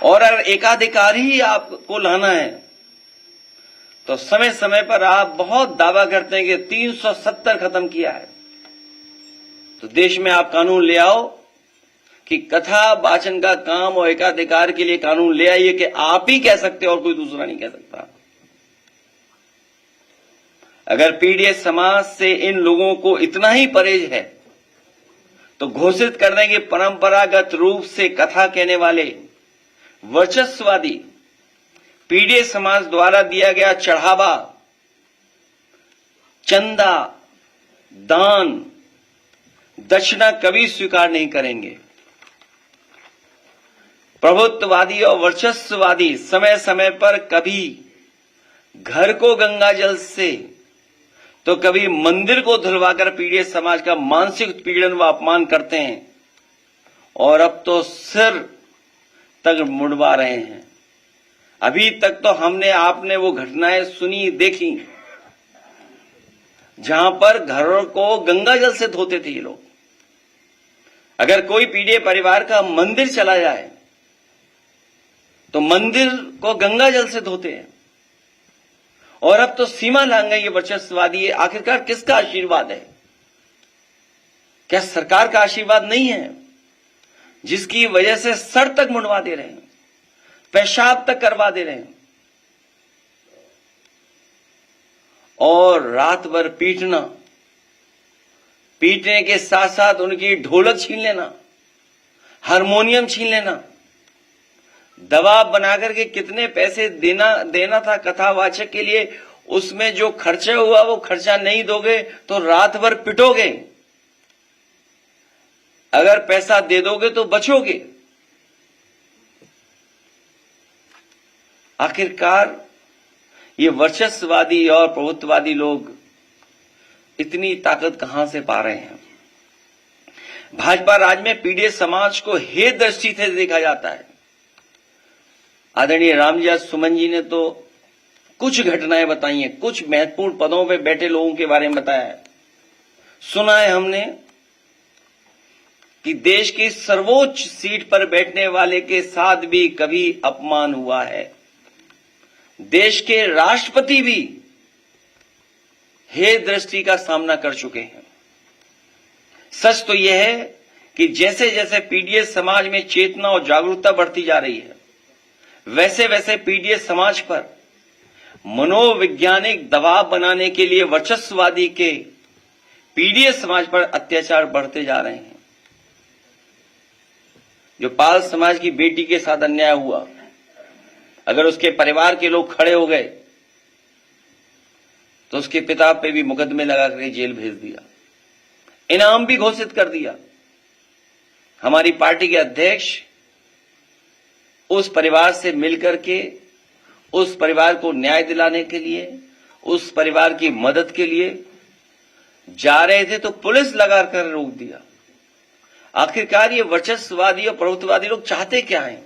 और अगर एकाधिकार ही आपको लाना है तो समय समय पर आप बहुत दावा करते हैं कि 370 खत्म किया है, तो देश में आप कानून ले आओ कि कथा वाचन का काम और एकाधिकार के लिए कानून ले आइए कि आप ही कह सकते और कोई दूसरा नहीं कह सकता। अगर पीडीएस समाज से इन लोगों को इतना ही परहेज है तो घोषित कर दें कि परंपरागत रूप से कथा कहने वाले वर्चस्ववादी पीडीएस समाज द्वारा दिया गया चढ़ावा, चंदा, दान, दक्षिणा कभी स्वीकार नहीं करेंगे। प्रभुत्ववादी और वर्चस्ववादी समय समय पर कभी घर को गंगा जल से तो कभी मंदिर को धुलवाकर पीड़ित समाज का मानसिक उत्पीड़न व अपमान करते हैं और अब तो सिर तक मुड़वा रहे हैं। अभी तक तो हमने आपने वो घटनाएं सुनी देखी जहां पर घरों को गंगा जल से धोते थे ये लोग। अगर कोई पीड़ित परिवार का मंदिर चला जाए तो मंदिर को गंगा जल से धोते हैं और अब तो सीमा लांघ गई ये वर्चस्ववादी। आखिरकार किसका आशीर्वाद है? क्या सरकार का आशीर्वाद नहीं है जिसकी वजह से सर तक मुंडवा दे रहे हैं, पेशाब तक करवा दे रहे हैं और रात भर पीटने के साथ साथ उनकी ढोलक छीन लेना, हारमोनियम छीन लेना, दबाव बनाकर के कितने पैसे देना था कथावाचक के लिए, उसमें जो खर्चा हुआ वो खर्चा नहीं दोगे तो रात भर पिटोगे, अगर पैसा दे दोगे तो बचोगे। आखिरकार ये वर्चस्ववादी और प्रभुत्ववादी लोग इतनी ताकत कहां से पा रहे हैं? भाजपा राज में पीड़ित समाज को हे दृष्टि से देखा जाता है। आदरणीय रामजी सुमन जी ने तो कुछ घटनाएं बताई हैं, कुछ महत्वपूर्ण पदों पे बैठे लोगों के बारे में बताया है। सुना है हमने कि देश की सर्वोच्च सीट पर बैठने वाले के साथ भी कभी अपमान हुआ है। देश के राष्ट्रपति भी हे दृष्टि का सामना कर चुके हैं। सच तो यह है कि जैसे जैसे पीडीएस समाज में चेतना और जागरूकता बढ़ती जा रही है वैसे वैसे पीडीएस समाज पर मनोवैज्ञानिक दबाव बनाने के लिए वर्चस्ववादी के पीडीएस समाज पर अत्याचार बढ़ते जा रहे हैं। जो पाल समाज की बेटी के साथ अन्याय हुआ, अगर उसके परिवार के लोग खड़े हो गए तो उसके पिता पे भी मुकदमे लगाकर जेल भेज दिया, इनाम भी घोषित कर दिया। हमारी पार्टी के अध्यक्ष उस परिवार से मिलकर के उस परिवार को न्याय दिलाने के लिए, उस परिवार की मदद के लिए जा रहे थे तो पुलिस लगाकर रोक दिया। आखिरकार ये वर्चस्ववादी और प्रभुत्ववादी लोग चाहते क्या हैं?